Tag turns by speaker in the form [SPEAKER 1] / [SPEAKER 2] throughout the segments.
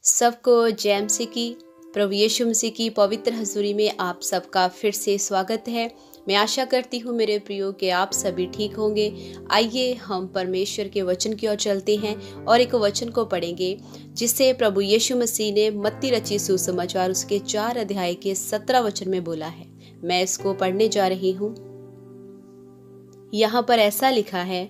[SPEAKER 1] सबको जय मसीह की प्रभु यीशु मसीह की पवित्र हजूरी में आप सबका फिर से स्वागत है। मैं आशा करती हूँ मेरे प्रियो कि आप सभी ठीक होंगे। आइए हम परमेश्वर के वचन की ओर चलते हैं और एक वचन को पढ़ेंगे जिससे प्रभु यीशु मसीह ने मत्ती रची सुसमाचार उसके 4 अध्याय के 17 वचन में बोला है। मैं इसको पढ़ने जा रही हूँ। यहाँ पर ऐसा लिखा है,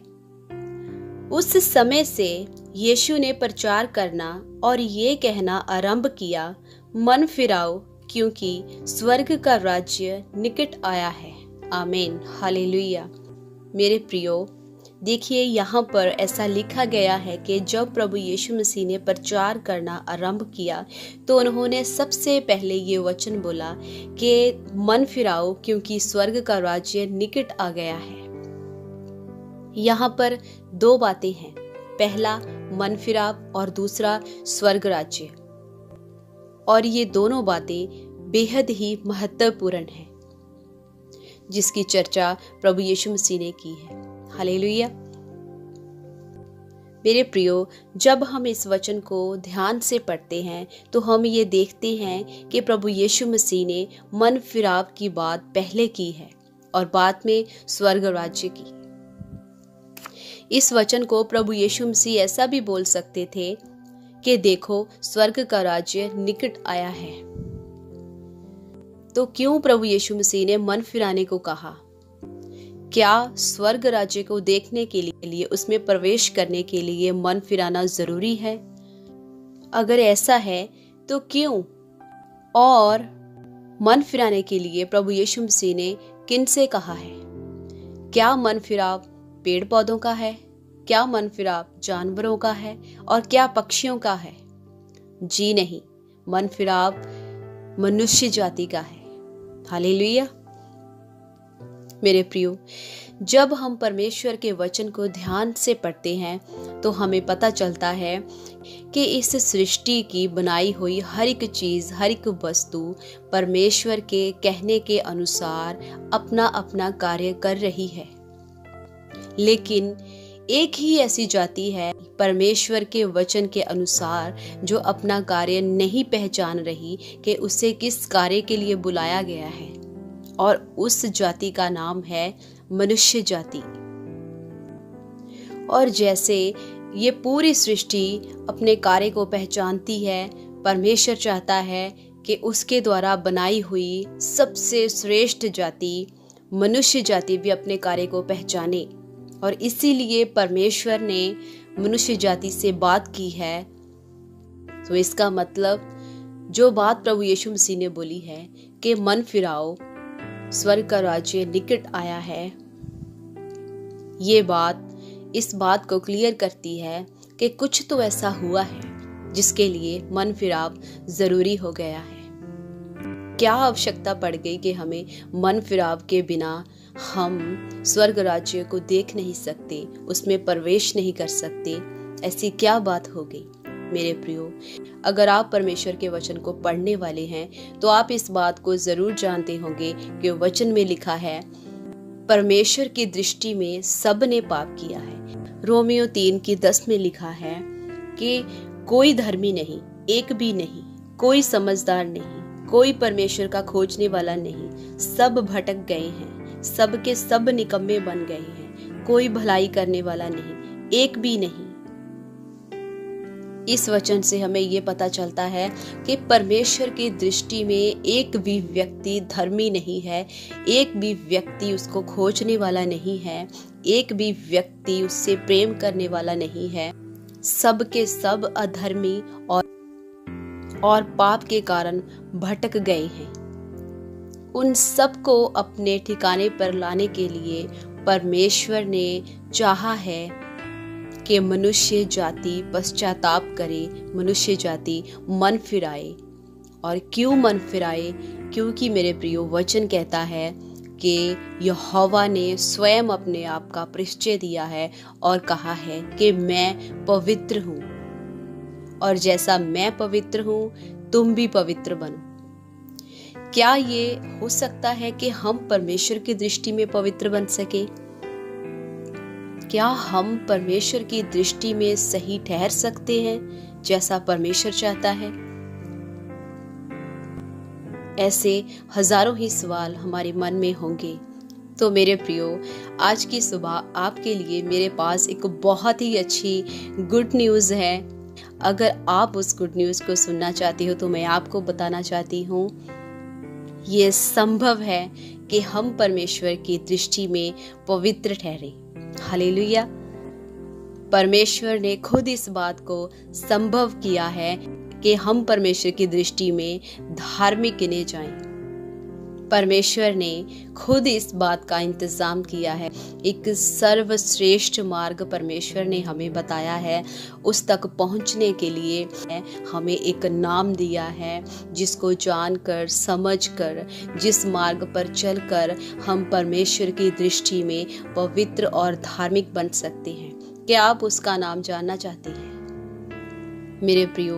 [SPEAKER 1] उस समय से यीशु ने प्रचार करना और ये कहना आरंभ किया, मन फिराओ क्योंकि स्वर्ग का राज्य निकट आया है। आमीन, हालेलुया। मेरे प्रियो, देखिए यहाँ पर ऐसा लिखा गया है कि जब प्रभु यीशु मसीह ने प्रचार करना आरंभ किया तो उन्होंने सबसे पहले ये वचन बोला कि मन फिराओ क्योंकि स्वर्ग का राज्य निकट आ गया है। यहाँ पर 2 बातें हैं, पहला मन फिराव और दूसरा स्वर्ग राज्य। और ये दोनों बातें बेहद ही महत्वपूर्ण हैं जिसकी चर्चा प्रभु यीशु मसीह ने की है। हालेलुया। मेरे प्रियो, जब हम इस वचन को ध्यान से पढ़ते हैं तो हम ये देखते हैं कि प्रभु यीशु मसीह ने मन फिराव की बात पहले की है और बाद में स्वर्ग राज्य की। इस वचन को प्रभु यीशु मसीह ऐसा भी बोल सकते थे कि देखो स्वर्ग का राज्य निकट आया है। तो क्यों प्रभु यीशु मसीह ने मन फिराने को कहा? क्या स्वर्ग राज्य को देखने के लिए उसमें प्रवेश करने के लिए मन फिराना जरूरी है? अगर ऐसा है तो क्यों? और मन फिराने के लिए प्रभु यीशु मसीह ने किन से कहा है? क्या मन फिराव पेड़ पौधों का है? क्या मन फिराव जानवरों का है? और क्या पक्षियों का है? जी नहीं, मन फिराव मनुष्य जाति का है। हालेलुया। मेरे प्रियो, जब हम परमेश्वर के वचन को ध्यान से पढ़ते हैं तो हमें पता चलता है कि इस सृष्टि की बनाई हुई हर एक चीज, हर एक वस्तु परमेश्वर के कहने के अनुसार अपना अपना कार्य कर रही है। लेकिन एक ही ऐसी जाति है परमेश्वर के वचन के अनुसार जो अपना कार्य नहीं पहचान रही कि उसे किस कार्य के लिए बुलाया गया है, और उस जाति का नाम है मनुष्य जाति। और जैसे ये पूरी सृष्टि अपने कार्य को पहचानती है, परमेश्वर चाहता है कि उसके द्वारा बनाई हुई सबसे श्रेष्ठ जाति मनुष्य जाति भी अपने कार्य को पहचाने। और इसीलिए परमेश्वर ने मनुष्य जाति से बात की है। तो इसका मतलब जो बात प्रभु यीशु मसीह ने बोली है कि मन फिराओ, स्वर्ग का राज्य निकट आया है, ये बात इस बात को क्लियर करती है कि कुछ तो ऐसा हुआ है जिसके लिए मन फिराव जरूरी हो गया है। क्या आवश्यकता पड़ गई कि हमें मन फिराव के बिना हम स्वर्ग राज्य को देख नहीं सकते, उसमें प्रवेश नहीं कर सकते? ऐसी क्या बात हो गई? मेरे प्रियो, अगर आप परमेश्वर के वचन को पढ़ने वाले हैं तो आप इस बात को जरूर जानते होंगे कि वचन में लिखा है, परमेश्वर की दृष्टि में सब ने पाप किया है। रोमियो 3:10 में लिखा है कि कोई धर्मी नहीं, एक भी नहीं, कोई समझदार नहीं, कोई परमेश्वर का खोजने वाला नहीं, सब भटक गए हैं, सब के सब निकम्मे बन गए हैं, कोई भलाई करने वाला नहीं, एक भी नहीं। इस वचन से हमें ये पता चलता है कि परमेश्वर की दृष्टि में एक भी व्यक्ति धर्मी नहीं है, एक भी व्यक्ति उसको खोजने वाला नहीं है, एक भी व्यक्ति उससे प्रेम करने वाला नहीं है। सब के सब अधर्मी और पाप के कारण भटक गए हैं। उन सबको अपने ठिकाने पर लाने के लिए परमेश्वर ने चाहा है कि मनुष्य जाति पश्चाताप करे, मनुष्य जाति मन फिराए। और क्यों मन फिराए? क्योंकि मेरे प्रियो, वचन कहता है कि यहोवा ने स्वयं अपने आप का परिचय दिया है और कहा है कि मैं पवित्र हूँ, और जैसा मैं पवित्र हूँ तुम भी पवित्र बनो। क्या ये हो सकता है कि हम परमेश्वर की दृष्टि में पवित्र बन सके? क्या हम परमेश्वर की दृष्टि में सही ठहर सकते हैं जैसा परमेश्वर चाहता है? ऐसे हजारों ही सवाल हमारे मन में होंगे। तो मेरे प्रियो, आज की सुबह आपके लिए मेरे पास एक बहुत ही अच्छी गुड न्यूज़ है। अगर आप उस गुड न्यूज़ को सुनना चाहती हो तो मैं आपको बताना चाहती हूँ, ये संभव है कि हम परमेश्वर की दृष्टि में पवित्र ठहरे। हालेलुया। परमेश्वर ने खुद इस बात को संभव किया है कि हम परमेश्वर की दृष्टि में धार्मिक गिने जाएं। परमेश्वर ने खुद इस बात का इंतजाम किया है। एक सर्वश्रेष्ठ मार्ग परमेश्वर ने हमें बताया है। उस तक पहुंचने के लिए हमें एक नाम दिया है, जिसको जानकर, समझकर, जिस मार्ग पर चलकर हम परमेश्वर की दृष्टि में पवित्र और धार्मिक बन सकते हैं। क्या आप उसका नाम जानना चाहते हैं? मेरे प्रियो,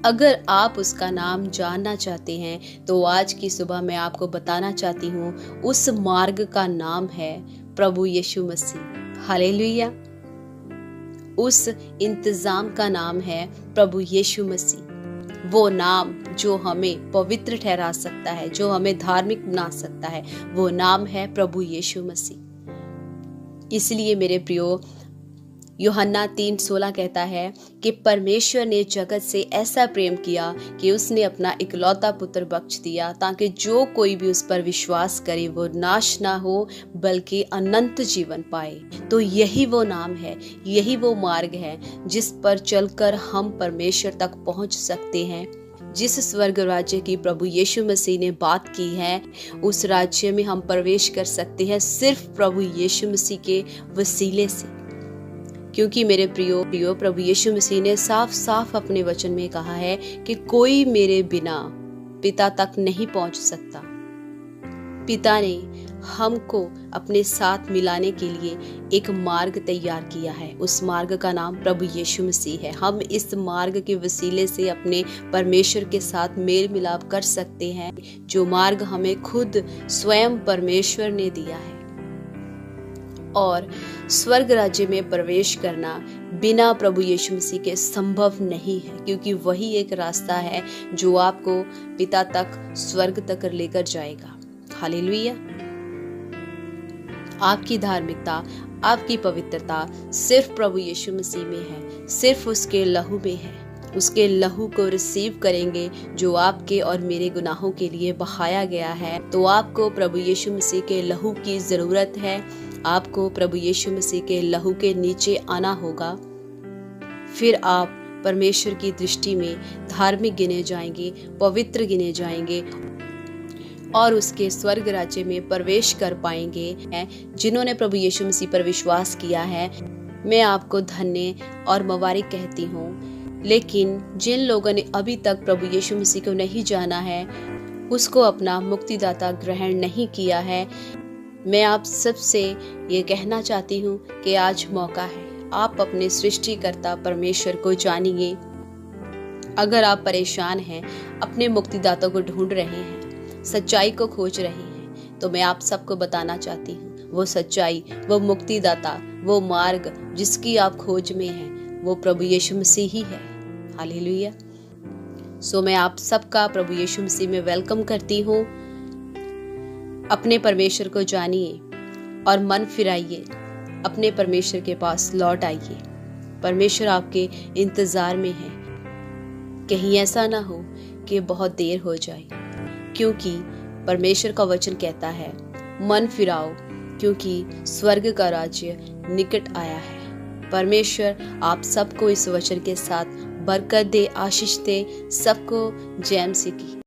[SPEAKER 1] अगर आप उसका नाम जानना चाहते हैं तो आज की सुबह मैं आपको बताना चाहती हूँ, उस मार्ग का नाम है प्रभु यीशु मसीह। हालेलुया। उस इंतजाम का नाम है प्रभु यीशु मसीह। वो नाम जो हमें पवित्र ठहरा सकता है, जो हमें धार्मिक बना सकता है, वो नाम है प्रभु यीशु मसीह। इसलिए मेरे प्रियो, यूहन्ना 3:16 कहता है कि परमेश्वर ने जगत से ऐसा प्रेम किया कि उसने अपना इकलौता पुत्र बख्श दिया, ताकि जो कोई भी उस पर विश्वास करे वो नाश ना हो बल्कि अनंत जीवन पाए। तो यही वो नाम है, यही वो मार्ग है जिस पर चलकर हम परमेश्वर तक पहुंच सकते हैं। जिस स्वर्ग राज्य की प्रभु यीशु मसीह ने बात की है, उस राज्य में हम प्रवेश कर सकते हैं सिर्फ प्रभु यीशु मसीह के वसीले से। क्योंकि मेरे प्रियो, प्रभु यीशु मसीह ने साफ साफ अपने वचन में कहा है कि कोई मेरे बिना पिता तक नहीं पहुंच सकता। पिता ने हमको अपने साथ मिलाने के लिए एक मार्ग तैयार किया है। उस मार्ग का नाम प्रभु यीशु मसीह है। हम इस मार्ग के वसीले से अपने परमेश्वर के साथ मेल मिलाप कर सकते हैं, जो मार्ग हमें खुद स्वयं परमेश्वर ने दिया है। और स्वर्ग राज्य में प्रवेश करना बिना प्रभु यीशु मसीह के संभव नहीं है, क्योंकि वही एक रास्ता है जो आपको पिता तक, स्वर्ग तक लेकर जाएगा। हालेलुया। आपकी धार्मिकता, आपकी पवित्रता सिर्फ प्रभु यीशु मसीह में है, सिर्फ उसके लहू में है। उसके लहू को रिसीव करेंगे जो आपके और मेरे गुनाहों के लिए बहाया गया है। तो आपको प्रभु यीशु मसीह के लहू की जरूरत है। आपको प्रभु यीशु मसीह के लहू के नीचे आना होगा। फिर आप परमेश्वर की दृष्टि में धार्मिक गिने जाएंगे, पवित्र गिने जाएंगे और उसके स्वर्ग राज्य में प्रवेश कर पाएंगे। जिन्होंने प्रभु यीशु मसीह पर विश्वास किया है, मैं आपको धन्य और मुबारक कहती हूँ। लेकिन जिन लोगों ने अभी तक प्रभु यीशु मसीह को नहीं जाना है, उसको अपना मुक्तिदाता ग्रहण नहीं किया है, मैं आप सबसे ये कहना चाहती हूँ कि आज मौका है। आप अपने सृष्टिकर्ता परमेश्वर को जानिए। अगर आप परेशान हैं, अपने मुक्तिदाता को ढूंढ रहे हैं, सच्चाई को खोज रहे हैं, तो मैं आप सबको बताना चाहती हूँ, वो सच्चाई, वो मुक्तिदाता, वो मार्ग जिसकी आप खोज में हैं, वो प्रभु यीशु मसीह ही है। हालेलुया। सो मैं आप सबका प्रभु यीशु मसीह में वेलकम करती हूँ। अपने परमेश्वर को जानिए और मन फिराइए, अपने परमेश्वर के पास लौट आइए। परमेश्वर आपके इंतजार में है। कहीं ऐसा ना हो कि बहुत देर हो जाए, क्योंकि परमेश्वर का वचन कहता है, मन फिराओ क्योंकि स्वर्ग का राज्य निकट आया है। परमेश्वर आप सबको इस वचन के साथ बरकत दे, आशीष दे। सबको जय मसीह की।